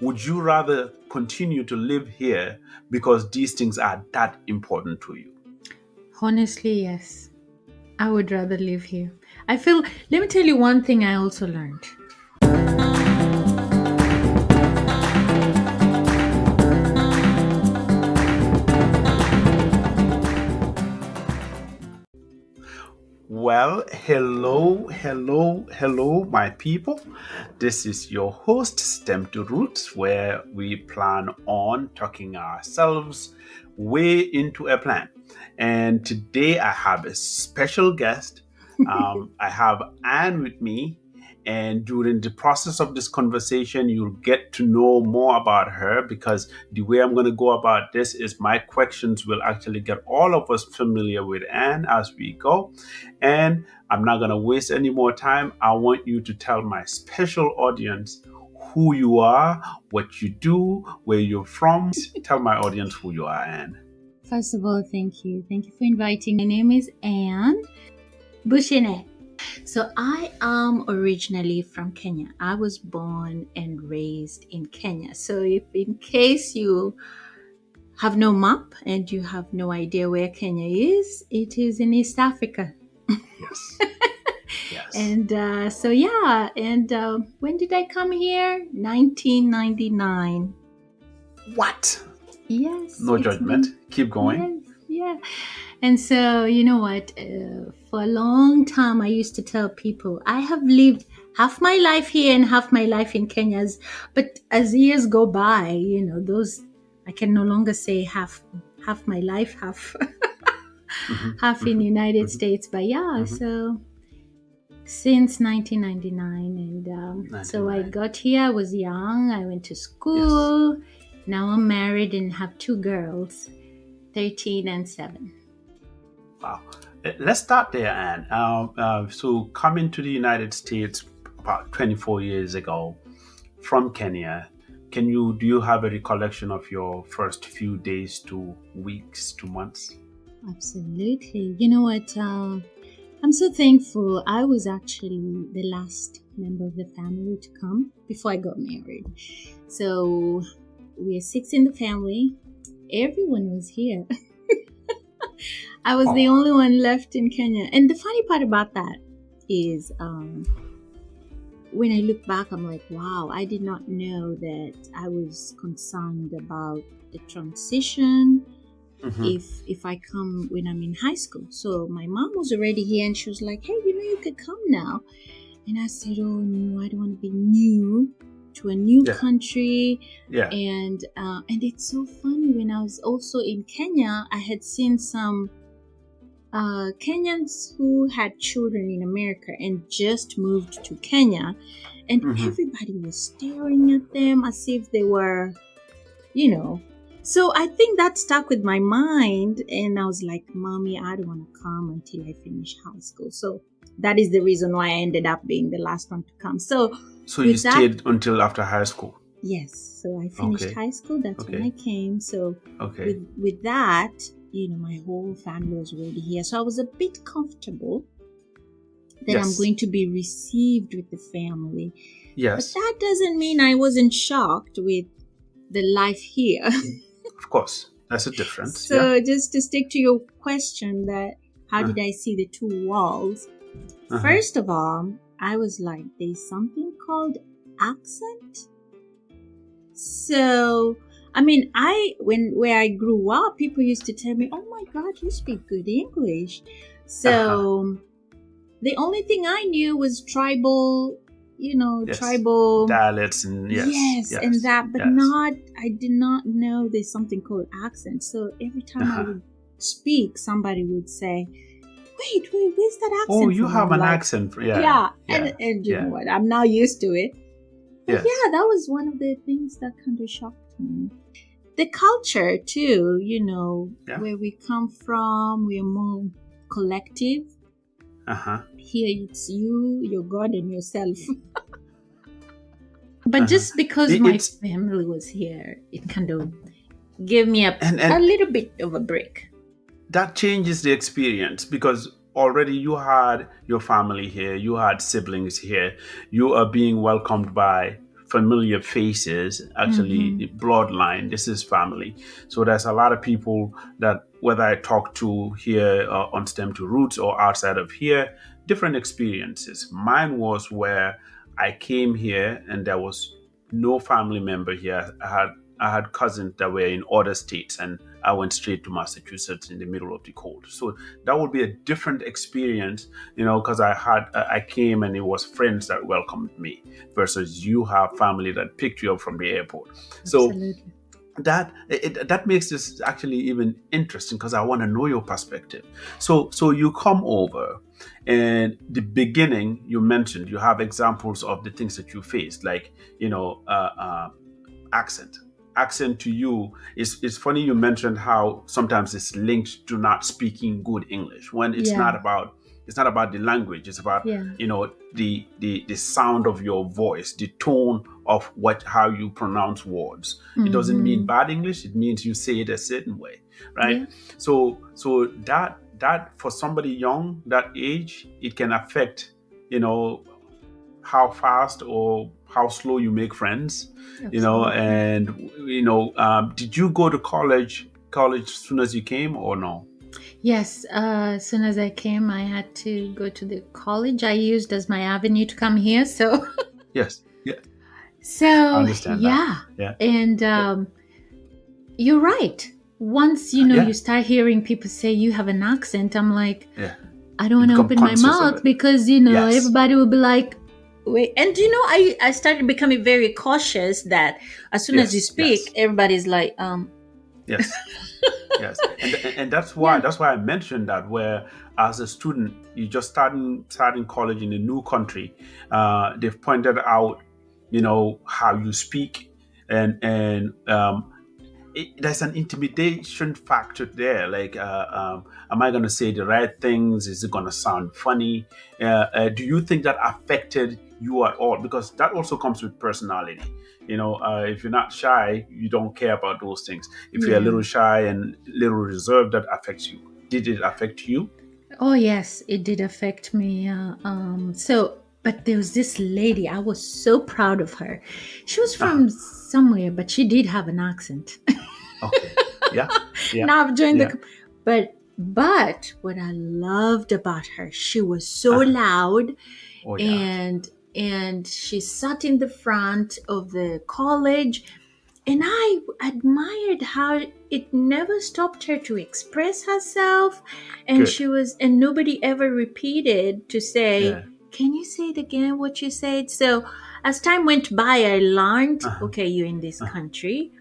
would you rather continue to live here because these things are that important to you? Honestly, yes. I would rather live here. I feel, let me tell you one thing I also learned. Well, hello, my people. This is your host, StemToRoots, where we plan on talking ourselves way into a plan. And today I have a special guest. I have Anne with me, and during the process of this conversation, you'll get to know more about her because the way I'm going to go about this is my questions will actually get all of us familiar with Anne as we go. And I'm not going to waste any more time. I want you to tell my special audience who you are, what you do, where you're from. Tell my audience who you are, Anne. First of all, thank you. Thank you for inviting. My name is Anne Bushine. So I am originally from Kenya. I was born and raised in Kenya. So if in case you have no map and you have no idea where Kenya is, it is in East Africa. Yes. Yes. And when did I come here? 1999. What? Yes. No judgment. Keep going. Yes, yeah. And so, you know what? For a long time, I used to tell people I have lived half my life here and half my life in Kenya. But as years go by, those I can no longer say half my life, half half in the United States. But yeah, so since 1999, and so I got here. I was young. I went to school. Yes. Now I'm married and have two girls, 13 and 7. Wow. Let's start there, Anne. So coming to the United States about 24 years ago from Kenya, do you have a recollection of your first few days to weeks to months? Absolutely. You know what? I'm so thankful. I was actually the last member of the family to come before I got married. So we are 6 in the family. Everyone was here. I was the only one left in Kenya. And the funny part about that is when I look back, I'm like, wow, I did not know that I was concerned about the transition if I come when I'm in high school. So my mom was already here and she was like, hey, you could come now. And I said, oh no, I don't want to be new to a new country. Yeah. And it's so funny, when I was also in Kenya, I had seen some Kenyans who had children in America and just moved to Kenya, and everybody was staring at them as if they were, So I think that stuck with my mind, and I was like, Mommy, I don't want to come until I finish high school. So that is the reason why I ended up being the last one to come. So you stayed until after high school? Yes. So I finished high school. That's when I came. So with that, my whole family was already here. So I was a bit comfortable that I'm going to be received with the family. Yes. But that doesn't mean I wasn't shocked with the life here. Of course. That's a difference. So just to stick to your question, that how did I see the two walls? First of all, I was like, there's something called accent. So I mean, where I grew up, people used to tell me, oh my God, you speak good English. So the only thing I knew was tribal, tribal dialects and and that, but I did not know there's something called accent. So every time I would speak, somebody would say, wait, where's that accent? Oh, you have an accent. Yeah. And you know what? I'm now used to it. But that was one of the things that kind of shocked me. The culture too, where we come from, we're more collective. Here it's you, your God, and yourself. But just because my family was here, it kind of gave me a little bit of a break. That changes the experience, because already you had your family here, you had siblings here, you are being welcomed by familiar faces, actually bloodline. This is family. So there's a lot of people that whether I talk to here on STEM to Roots or outside of here, different experiences. Mine was where I came here and there was no family member here. I had cousins that were in other states, and I went straight to Massachusetts in the middle of the cold. So that would be a different experience, because I came and it was friends that welcomed me versus you have family that picked you up from the airport. So Absolutely. that makes this actually even interesting because I want to know your perspective. So you come over, and the beginning you mentioned you have examples of the things that you faced, like accent. Accent to you is it's funny you mentioned how sometimes it's linked to not speaking good English when Yeah. it's not about the language. It's about Yeah. the sound of your voice, the tone of how you pronounce words. It doesn't mean Mm-hmm. bad English. It means you say it a certain way, right? Yeah. So that for somebody young, that age, it can affect you know how fast or how slow you make friends, Absolutely. and did you go to college as soon as you came or no? Yes. As soon as I came, I had to go to the college I used as my avenue to come here. So, Yes, yeah, I so understand that. yeah. Yeah, And yeah, you're right. Once yeah, you start hearing people say you have an accent, I'm like, yeah. I don't You want to become open my conscious of mouth it. because Yes, everybody will be like, wait. And I started becoming very cautious that as soon as you yes, speak, yes, everybody's like, yes, yes. And that's why yeah, I mentioned that, where as a student you just starting college in a new country, they've pointed out how you speak, and there's an intimidation factor there. Like, am I going to say the right things? Is it going to sound funny? Do you think that affected you at all? Because that also comes with personality. If you're not shy, you don't care about those things. If you're a yeah. little shy and little reserved, that affects you. Did it affect you? Oh yes, it did affect me. But there was this lady. I was so proud of her. She was Uh-huh. from somewhere, but she did have an accent. Okay. Yeah. Yeah. Now I've joined Yeah. but what I loved about her, she was so Uh-huh. loud, Oh yeah. and she sat in the front of the college, and I admired how it never stopped her to express herself, and Good. she was and nobody ever repeated to say, Yeah. can you say it again what you said? So as time went by, I learned, Uh-huh. okay, you're in this Uh-huh. country,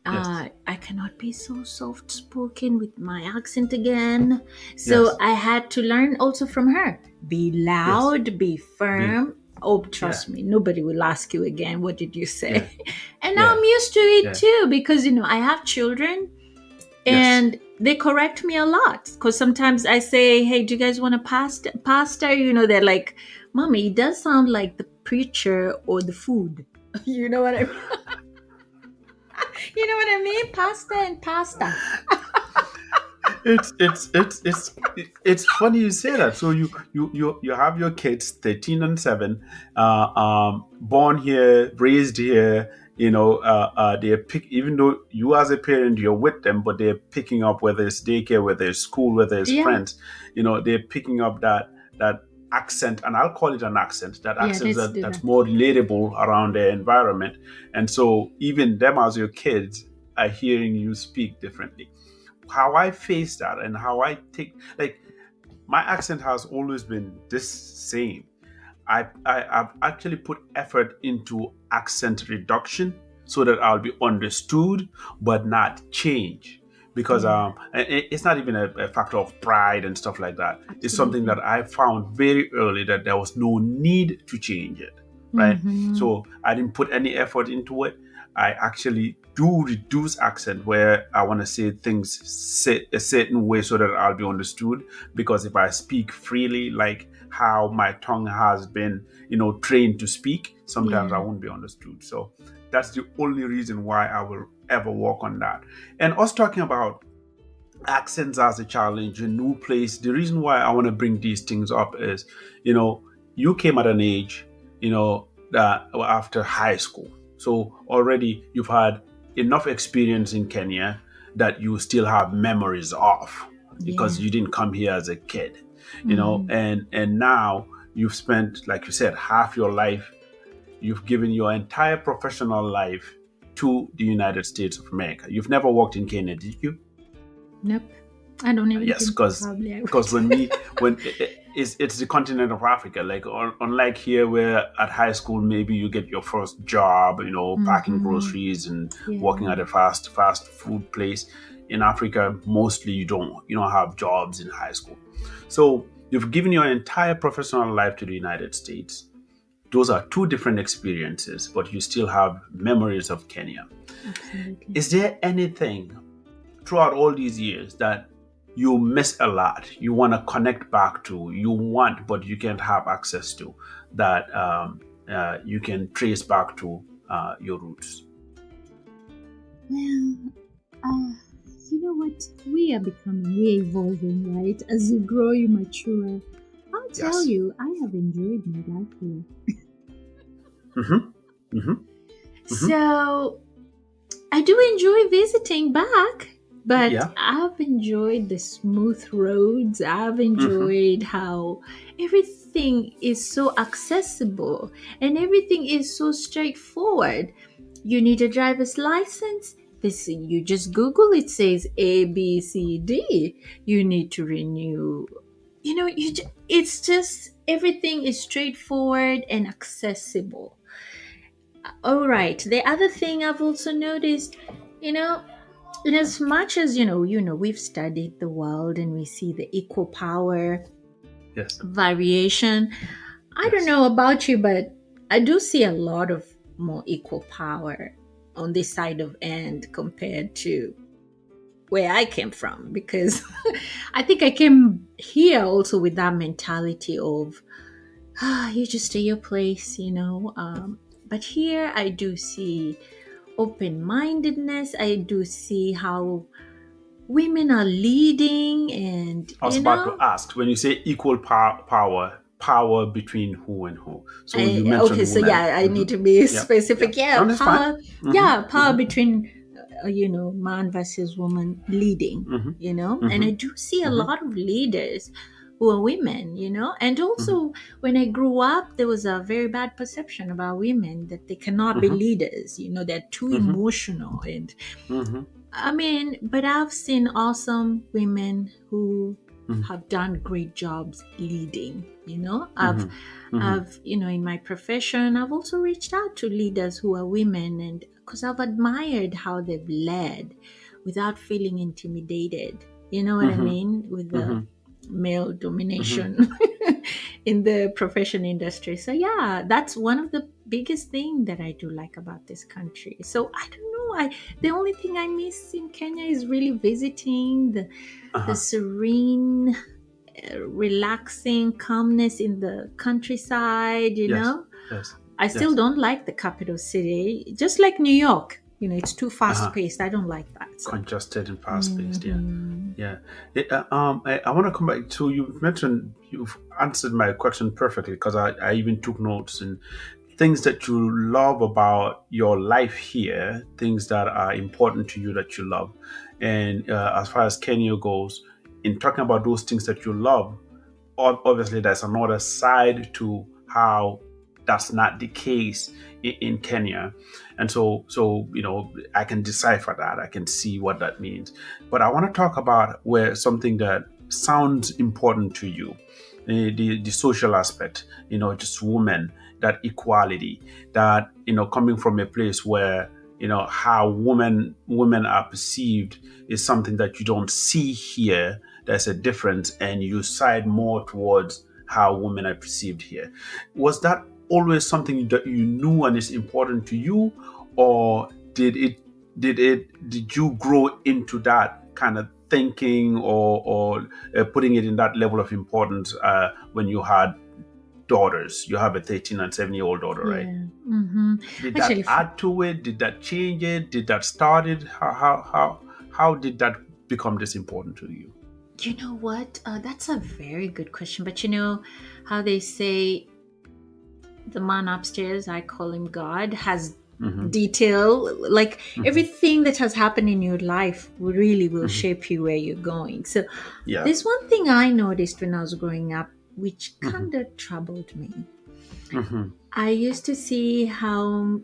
Yes. I cannot be so soft spoken with my accent again. So Yes. I had to learn also from her. Be Yes. loud, be Be. firm. Oh, Yeah. trust me, nobody will ask you again, what did you Yeah. say? And now Yeah. I'm used to it Yeah. too because, I have children Yes. and they correct me a lot. Because sometimes I say, hey, do you guys want a pasta? They're like, Mommy, it does sound like the preacher or the food. You know what I mean? You know what I mean? Pasta and pasta. It's funny you say that. So you have your kids 13 and 7, born here, raised here. They're even though you as a parent you're with them, but they're picking up whether it's daycare, whether it's school, whether it's Yeah. friends. They're picking up that accent, and I'll call it an accent. That Yeah, accent let's do that's that. more relatable around their environment, and so even them as your kids are hearing you speak differently. How I face that and how I take, like, my accent has always been this same. I've actually put effort into accent reduction so that I'll be understood but not change. Because Yeah, it's not even a factor of pride and stuff like that. It's something absolutely. that I found very early that there was no need to change it, right? Mm-hmm. So I didn't put any effort into it. I actually do reduce accent where I want to say things a certain way so that I'll be understood. Because if I speak freely, like how my tongue has been, trained to speak, sometimes I Yeah, won't be understood. So that's the only reason why I will ever work on that. And us talking about accents as a challenge, a new place. The reason why I want to bring these things up is, you came at an age, you know, after high school. So already you've had enough experience in Kenya that you still have memories of, Yeah. because you didn't come here as a kid, Mm-hmm. and now you've spent, like you said, half your life. You've given your entire professional life to the United States of America. You've never worked in Kenya, did you? Nope. I don't even Yes, think because probably I because would. when it's the continent of Africa. Like unlike here, where at high school maybe you get your first job, packing Mm-hmm. groceries and working Yeah. at a fast food place. In Africa, mostly you don't have jobs in high school. So you've given your entire professional life to the United States. Those are two different experiences, but you still have memories of Kenya. Absolutely. Is there anything throughout all these years that you miss a lot, you want to connect back to, you want, but you can't have access to, that you can trace back to your roots? Well, uh, you know what? We are becoming, we're evolving, right? As you grow, you mature. I'll tell Yes. you, I have enjoyed my life here. Mm-hmm. Mm-hmm. Mm-hmm. So I do enjoy visiting back, but Yeah. I've enjoyed the smooth roads. I've Mm-hmm. enjoyed how everything is so accessible and everything is so straightforward. You need a driver's license. This you just Google it says A B C D. You need to renew. It's just everything is straightforward and accessible. All right. The other thing I've also noticed, you know, in as much as we've studied the world and we see the equal power Yes. variation. I don't Yes. know about you, but I do see a lot of more equal power on this side of end compared to where I came from because I think I came here also with that mentality of you just stay your place. But here I do see open mindedness. I do see how women are leading, and I was about to ask, when you say equal power between who and who? So you okay, mentioned so women. yeah, I Mm-hmm. need to be Yeah. Yeah. specific. Yeah, No, that's fine. power. Yeah, Mm-hmm. power Mm-hmm. between man versus woman leading. Mm-hmm. And I Mm-hmm. do see a Mm-hmm. lot of leaders who are women. And Mm-hmm. also when I grew up, there was a very bad perception about women that they cannot be Mm-hmm. leaders. They're too Mm-hmm. emotional, and Mm-hmm. I mean, but I've seen awesome women who Mm-hmm. have done great jobs leading. I've Mm-hmm. Mm-hmm. I've in my profession, I've also reached out to leaders who are women, and because I've admired how they've led without feeling intimidated. You know what I Mm-hmm. mean? With the Mm-hmm. male Mm-hmm. domination in the profession industry. So yeah, that's one of the biggest thing that I do like about this country. So I don't know. The only thing I miss in Kenya is really visiting the Uh-huh. serene, relaxing calmness in the countryside. Yes. Yes. I still Yes. don't like the capital city, just like New York. It's too fast Uh-huh. paced. I don't like that. So. Congested and fast-paced. Yeah. Mhm. Yeah. I want to come back to, you mentioned, you've answered my question perfectly, because I even took notes, and things that you love about your life here, things that are important to you that you love. And as far as Kenya goes, in talking about those things that you love, obviously there's another side to how that's not the case in Kenya. And so I can decipher that, I can see what that means. But I want to talk about where something that sounds important to you, the social aspect, just women, that equality, that coming from a place where how women are perceived is something that you don't see here. There's a difference, and you side more towards how women are perceived here. Was that always something that you knew and is important to you, or did you grow into that kind of thinking, or putting it in that level of importance when you had daughters? You have a 13 and 7-year-old daughter, right? Yeah. Mm-hmm. Did that Actually, add to it? Did that change it? Did that start it? How did that become this important to you? you know what? That's a very good question. But you know how they say The man upstairs, I call him God, has Mm-hmm. detail, like Mm-hmm. everything that has happened in your life really will Mm-hmm. shape you where you're going. So Yeah. there's one thing I noticed when I was growing up, which Mm-hmm. kind of troubled me. Mm-hmm. I used to see how,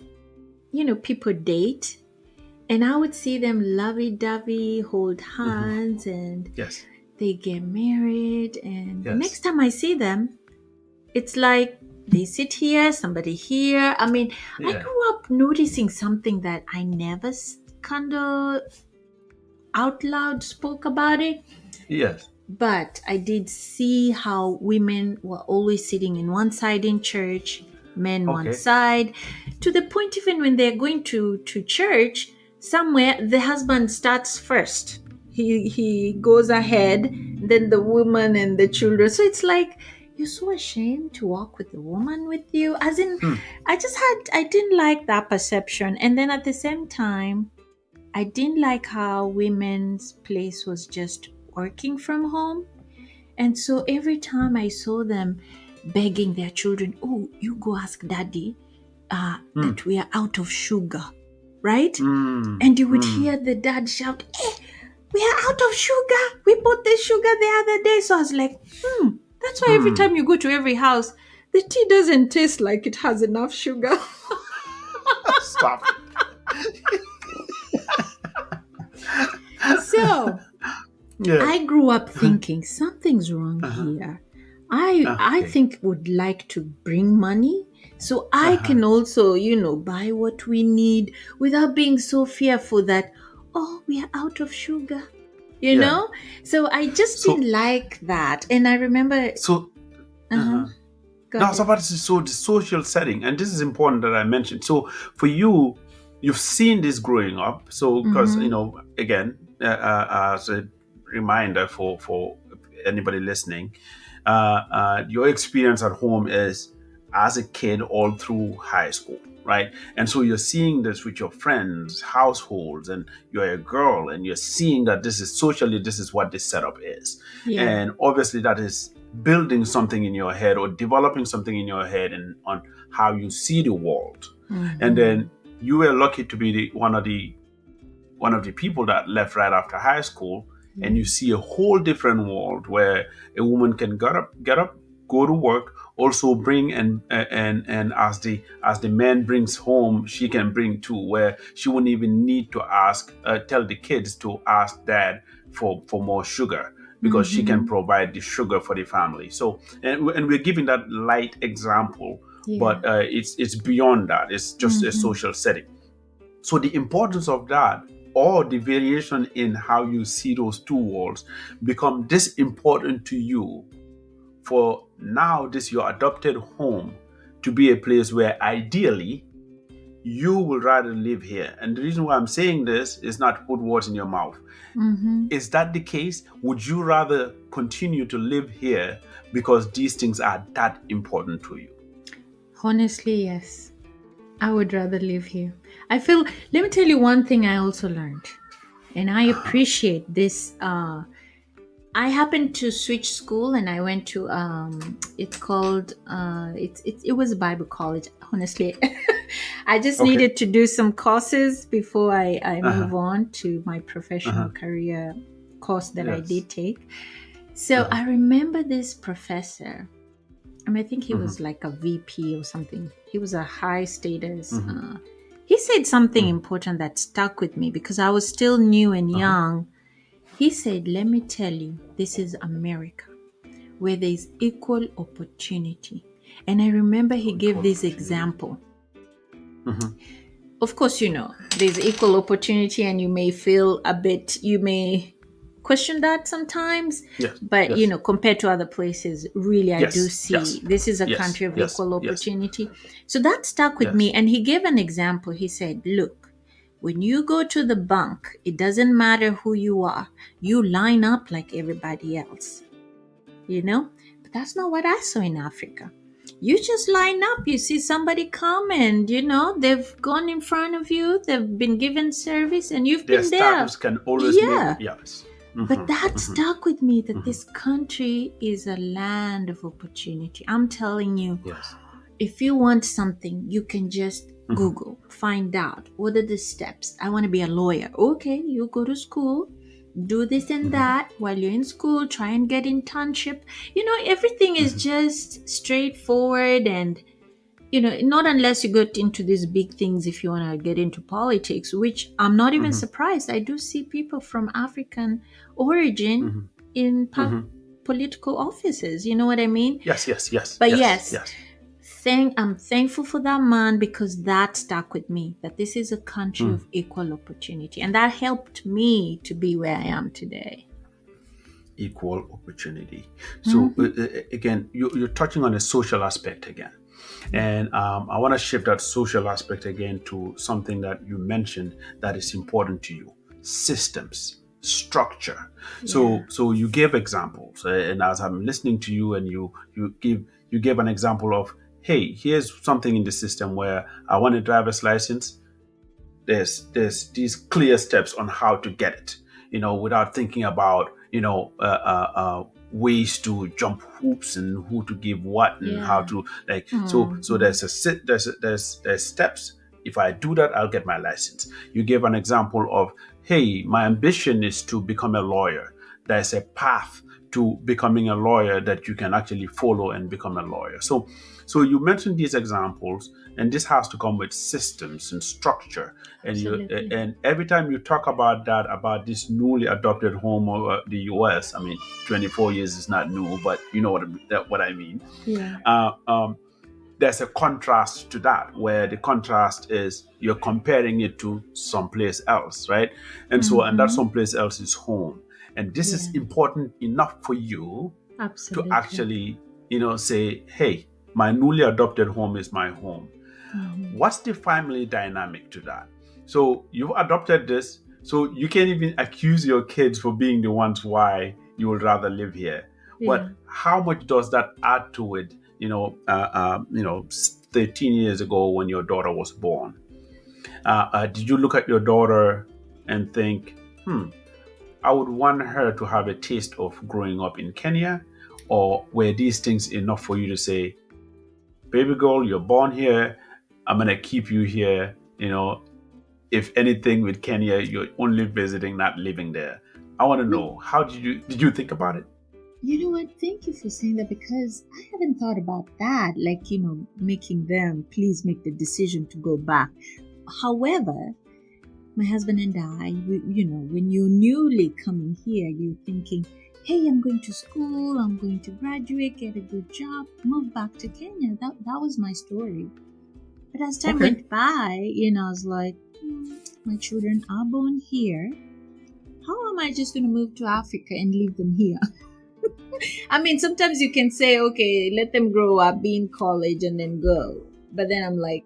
people date, and I would see them lovey-dovey, hold Mm-hmm. hands, and Yes. they get married. And the next Yes. time I see them, it's like they sit here, somebody here. I mean, I Yeah. grew up noticing something that I never kind of out loud spoke about it, Yes. but I did see how women were always sitting in one side in church, men one Okay. side, to the point even when they're going to church somewhere, the husband starts first. He goes ahead, then the woman and the children. So it's like you're so ashamed to walk with the woman with you. As in, Hmm. I didn't like that perception. And then at the same time, I didn't like how women's place was just working from home. And so every time I saw them begging their children, oh, you go ask daddy Hmm. that we are out of sugar, right? Hmm. And you would Hmm. hear the dad shout, hey, we are out of sugar. We bought the sugar the other day. So I was like, that's why every Hmm. time you go to every house, the tea doesn't taste like it has enough sugar. Stop it. So Yeah. I grew up thinking something's wrong Uh-huh. here. I Okay. think would like to bring money so I Uh-huh. can also, buy what we need without being so fearful that oh, we are out of sugar. You Yeah. know? So I just So didn't like that. And I remember so uh-huh. uh-huh. Go Now, so ahead. about so the social setting, and this is important that I mentioned. So for you, you've seen this growing up. So because Mm-hmm. again, as a reminder for anybody listening, your experience at home is as a kid all through high school, right? And so you're seeing this with your friends, households, and you're a girl, and you're seeing that this is socially, this is what this setup is, Yeah. and obviously that is building something in your head or developing something in your head and on how you see the world. And Mm-hmm. then you were lucky to be one of the people that left right after high school, and Yeah. you see a whole different world where a woman can get up, go to work, also bring and as the man brings home, she can bring too, where she wouldn't even need to tell the kids to ask dad for more sugar, because she can Mm-hmm. provide the sugar for the family. So and we're giving that light example, Yeah. but it's beyond that. It's just a Mm-hmm. social setting. So the importance of that, or the variation in how you see those two worlds, become this important to you for now this your adopted home to be a place where ideally you would rather live here. And the reason why I'm saying this is not to put words in your mouth. Mm-hmm. Is that the case? Would you rather continue to live here because these things are that important to you? Honestly, yes. I would rather live here. I feel, let me tell you one thing I also learned, and I appreciate this. I happened to switch school and I went to, it's called, it was a Bible college. Honestly, I just Okay. needed to do some courses before I Uh-huh. move on to my professional Uh-huh. career course that I Yes. did take. So Uh-huh. I remember this professor. I think he Mm-hmm. was like a VP or something. He was a high status. Mm-hmm. He said something Mm-hmm. important that stuck with me because I was still new and Uh-huh. young. He said, let me tell you, this is America where there is equal opportunity. And I remember he gave Equal this opportunity. example. Mm-hmm. Of course, there's equal opportunity, and you may question that sometimes. Yes. But, Yes. compared to other places, really, I do Yes. see Yes. this is a Yes. country of Yes. equal Yes. opportunity. So that stuck with me. Yes. And he gave an example. He said, look, when you go to the bank, it doesn't matter who you are, you line up like everybody else, you know? But that's not what I saw in Africa. You just line up, you see somebody come and, they've gone in front of you, they've been given service, and you've Their been there. status can always make, Yeah. yes. But Mm-hmm. that Mm-hmm. stuck with me that Mm-hmm. this country is a land of opportunity. I'm telling you, Yes. If you want something, you can just Mhm. Google, find out what are the steps. I want to be a lawyer. Okay, you go to school, do this and Mhm. that while you're in school, try and get internship. Everything is Mhm. just straightforward. And not unless you get into these big things, if you want to get into politics, which I'm not even Mhm. surprised. I do see people from African origin Mhm. in Mhm. political offices. You know what I mean? Yes, yes, yes, But yes, yes, yes. I'm thankful for that man, because that stuck with me, that this is a country Mm. of equal opportunity. And that helped me to be where I am today. Equal opportunity. So Hmm. again, you're touching on a social aspect again, Yeah. and I want to shift that social aspect again to something that you mentioned that is important to you: systems, structure. Yeah. So you gave examples, and as I'm listening to you, and you gave an example of, hey, here's something in the system where I want a driver's license. There's these clear steps on how to get it, without thinking about ways to jump hoops and who to give what and how Yeah. to, like, so Hmm. there's a sit there's steps. If I do that, I'll get my license. You gave an example of, hey, my ambition is to become a lawyer. There's a path to becoming a lawyer that you can actually follow and become a lawyer. So you mentioned these examples, and this has to come with systems and structure. Absolutely. And every time you talk about that, about this newly adopted home of the US, I mean, 24 years is not new, but you know what I mean. Yeah. Uh, um, there's a contrast to that, where the contrast is you're comparing it to someplace else, right? And that Mm-hmm. someplace else is home. And this is Yeah. important enough for you to Absolutely. actually, say, hey, my newly adopted home is my home. Hmm. What's the family dynamic to that? So you've adopted this, so you can't even accuse your kids for being the ones why you would rather live here. Yeah. But how much does that add to it? 13 years ago when your daughter was born, did you look at your daughter and think, I would want her to have a taste of growing up in Kenya? Or were these things enough for you to say, baby girl, you're born here, I'm going to keep you here? If anything with Kenya, you're only visiting, not living there. I want to Well, know, how did you think about it? you know what? Thank you for saying that, because I haven't thought about that. Like, making them please make the decision to go back. However, my husband and I, when you're newly coming here, you're thinking, hey, I'm going to school, I'm going to graduate, get a good job, move back to Kenya. That was my story. But as time Okay. went by, I was like, my children are born here. How am I just going to move to Africa and leave them here? I mean, sometimes you can say, okay, let them grow up, be in college, and then go. But then I'm like,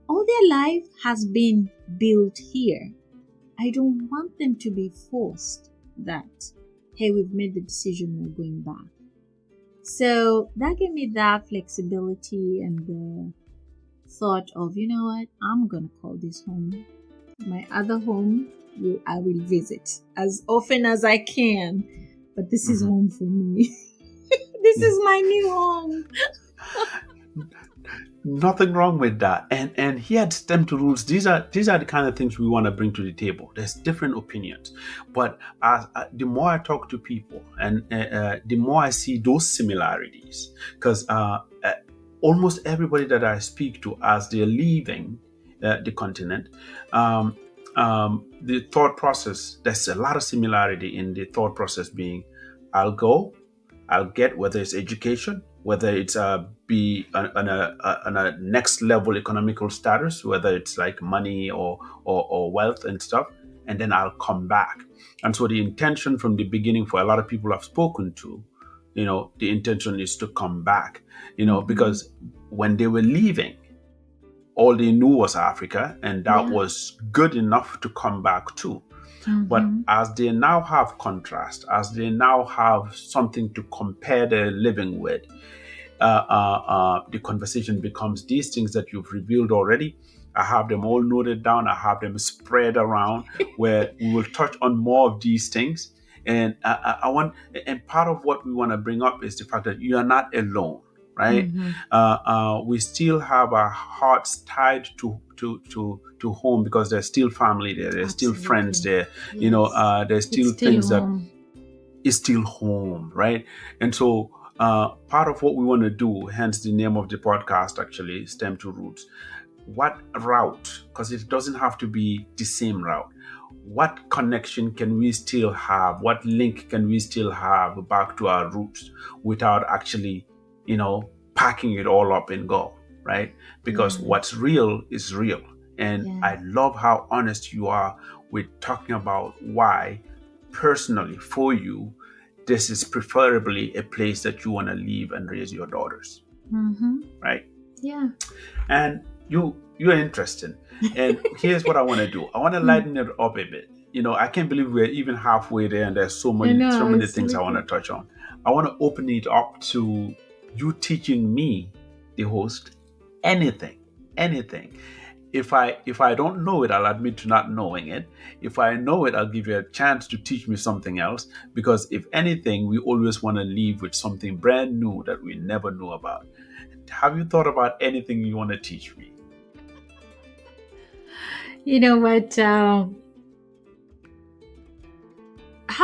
all their life has been built here. I don't want them to be forced that, hey, we've made the decision, we're going back. So that gave me that flexibility and the thought of, you know what, I'm going to call this home. My other home, I will visit as often as I can. But this is Mhm. home for me. This is my new home. Nothing wrong with that. And here at STEM to Roots, these are the kind of things we want to bring to the table. There's different opinions, but the more I talk to people, and the more I see those similarities, because almost everybody that I speak to, as they're leaving the continent, um, the thought process, there's a lot of similarity in the thought process being, I'll go, I'll get, whether it's education, whether it's be on a next level economical status, whether it's like money or wealth and stuff, and then I'll come back. And so the intention from the beginning for a lot of people I've spoken to, the intention is to come back, Mm-hmm. because when they were leaving, all they knew was Africa, and that Yeah. was good enough to come back to. But Mm-hmm. as they now have contrast, as they now have something to compare their living with, the conversation becomes these things that you've revealed already. I have them all noted down. I have them spread around, where we will touch on more of these things. And I want, and part of what we want to bring up is the fact that you are not alone, right? Mm-hmm. We still have our hearts tied to home because there's still family there, there's still friends Absolutely. there, Yes. there's It's still still things that home. is still home, right? And so part of what we want to do, hence the name of the podcast, actually, STEM to Roots. What route, because it doesn't have to be the same route, what connection can we still have, what link can we still have back to our roots without actually, packing it all up and go, right? Because Yeah. what's real is real. And Yeah. I love how honest you are with talking about why, personally, for you, this is preferably a place that you want to live and raise your daughters, Mm-hmm. right? Yeah. And you're interesting. And here's what I want to do. I want to Mm. lighten it up a bit. I can't believe we're even halfway there, and there's so I many know. so I many was things I want to looking. touch on. I want to open it up to you teaching me, the host, anything. If I don't know it, I'll admit to not knowing it. If I know it, I'll give you a chance to teach me something else. Because if anything, we always want to leave with something brand new that we never knew about. Have you thought about anything you want to teach me? You know what? How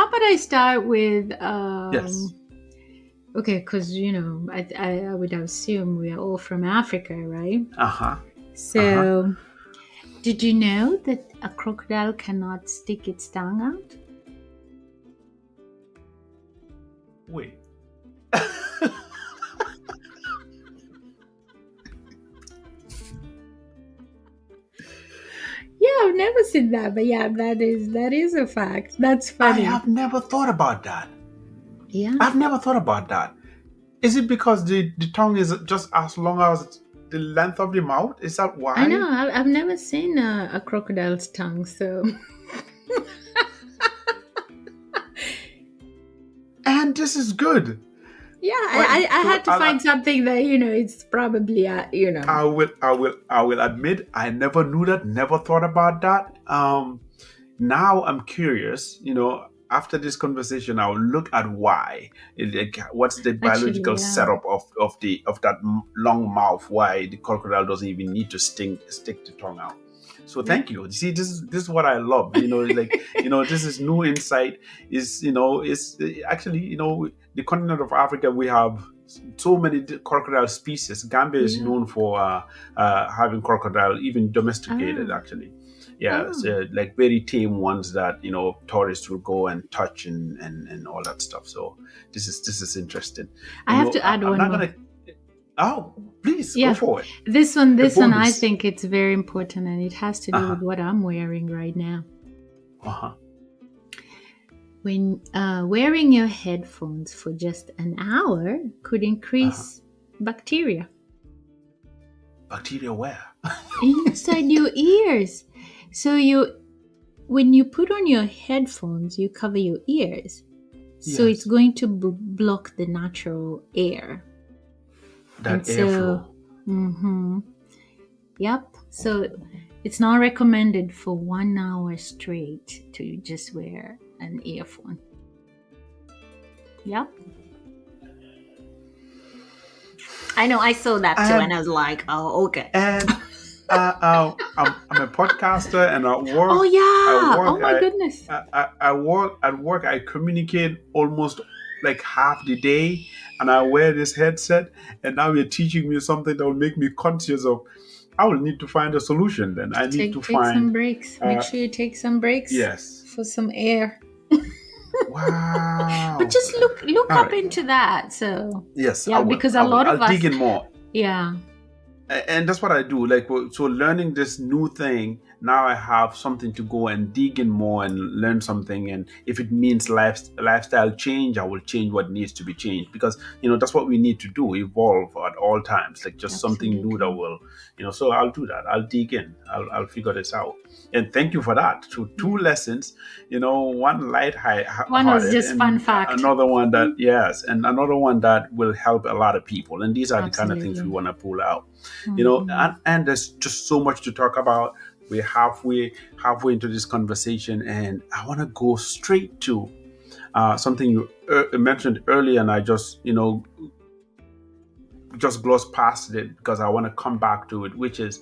about I start with Yes. okay, because I would assume we are all from Africa, right? Uh-huh. Uh-huh. So, did you know that a crocodile cannot stick its tongue out? Wait. Yeah, I've never seen that, but yeah, that is a fact. That's I funny. have never thought about that. Yeah, I've never thought about that. Is it because the tongue is just as long as the length of the mouth? Is that I know. why? I've never seen a crocodile's tongue, so And this is good. yeah, Well, I so had to find something that it's probably I will admit I never knew that, never thought about that. Now I'm curious, after this conversation I'll look at why, like, what's the actually, biological yeah. setup of that long mouth, why the crocodile doesn't even need to stick the tongue out. So Yeah. thank you. See, this is what I love, like, this is new insight. Is actually, the continent of Africa, we have so many crocodile species. Gambia is Yeah. known for having crocodile, even domesticated, Oh. actually. Yeah, Oh. so like very tame ones that tourists will go and touch and all that stuff. So this is interesting. I have to add I'm one not more. gonna. Oh, please go Yeah. for it. A This one I bonus. think it's very important and it has to Uh do huh. with what I'm wearing right now. Uh huh. When wearing your headphones for just an hour could Uh huh. increase bacteria Bacteria where? inside your ears. So when you put on your headphones, you cover your ears. So it's Yes, going to block the natural air. And that so, airflow. mm-hmm, yep. So it's not recommended for 1 hour straight to just wear an earphone. Yep. I know. I saw that too, and And I was like, "Oh, okay." and I'm a podcaster, and at Oh work, I yeah! Oh work, my goodness! I work at work. I communicate almost like half the day, and I wear this headset. And now you're teaching me something that will make me conscious of. I will need to find a solution. Then I need to Take some find. breaks. Make Uh, sure you take some breaks yes. for some air. But Wow. just look All up right. into that. So Yes, I yeah, will. because a I will. lot I'll of dig us, in more. yeah, And that's what I do. Like, so learning this new thing, now I have something to go and dig in more and learn something. And if it means lifestyle change, I will change what needs to be changed, because that's what we need to do, evolve at all times. Like, just something new that absolutely. will, so I'll do that. I'll dig in. I'll figure this out. And thank you for that. So two Yeah. lessons, one One was light-hearted, just fun and fact. another one that, yes, and another one that will help a lot of people. And these are the kind of things we Absolutely. want to pull out. Hmm. And there's just so much to talk about. We're halfway into this conversation, and I want to go straight to something you mentioned earlier, and I just just gloss past it because I want to come back to it, which is